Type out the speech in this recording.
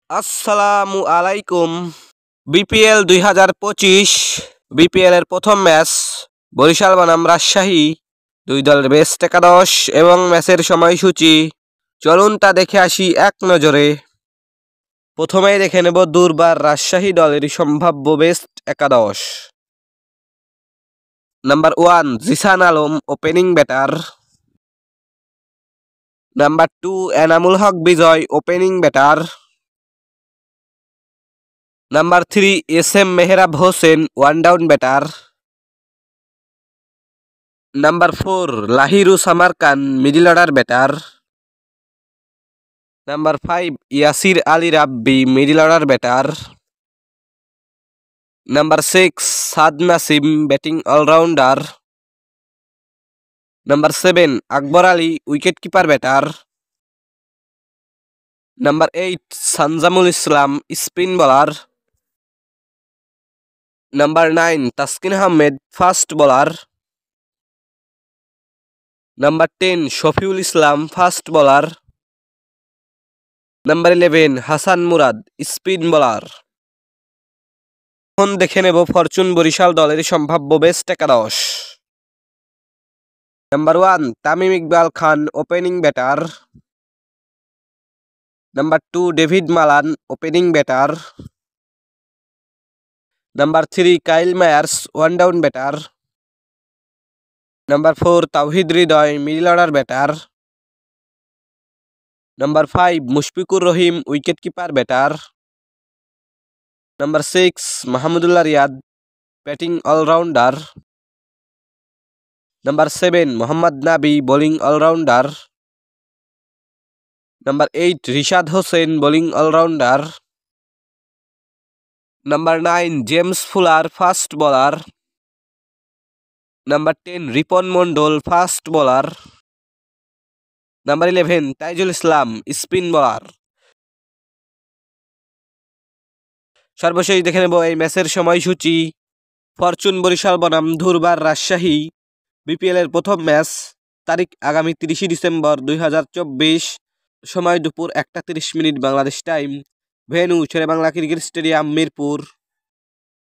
আসসালামু আলাইকুম। BPL 2025 BPL এর প্রথম ম্যাচ বরিশাল বনাম রাজশাহী, দুই দলের বেস্ট একাদশ এবং ম্যাচের সময়সূচি চলুন তা দেখে আসি এক নজরে। প্রথমেই দেখে নেব দুর্বার রাজশাহী দলের সম্ভাব্য বেস্ট একাদশ। Number 1 Zisan Alam, opening batter. Number 2 Enamul Haque Bijoy, opening batter. Number 3 S M Mehrab Hossain, one down batter. Number 4 Lahiru Samar Khan, middle order batter. Number 5 Yasir Ali Rabbi, middle order batter. Number 6 Saad Nasim, batting allrounder. Number 7 Akbar Ali, wicket keeper batter. Number 8 Sanjamul Islam, spin bowler. Number 9 Taskin Ahmed, fast bowler. Number 10 Shafiul Islam, fast bowler. Number 11 Hasan Murad, spin bowler. এখন দেখে নেব fortune Barishal দলের সম্ভাব্য best একাদশ। Number 1 Tamim Iqbal Khan, opening batter. Number 2 David Malan, opening batter. Number 3 Kyle Mayers, one down batter. Number 4 Towhid Hridoy, middle order batter. Number 5 Mushfiqur Rahim, wicket keeper batter. Number 6 Mahmudullah Riyad, batting allrounder. Number 7 Mohammad Nabi, bowling allrounder. Number 8 Rishad Hossain, bowling allrounder. Number 9 James Fuller, fast bowler. Number 10 Ripon Mondal, fast bowler. Number 11 Taijul Islam, spin bowler. সর্বশেষ দেখে নেব এই ম্যাচের সময়সূচি। Fortune Barishal বনাম দুর্বার Rajshahi, BPL এর প্রথম ম্যাচ, তারিখ আগামী 30 ডিসেম্বর 2024, সময় দুপুর 1:30 Bangladesh time, venue Sher e Bangla cricket stadium, Mirpur.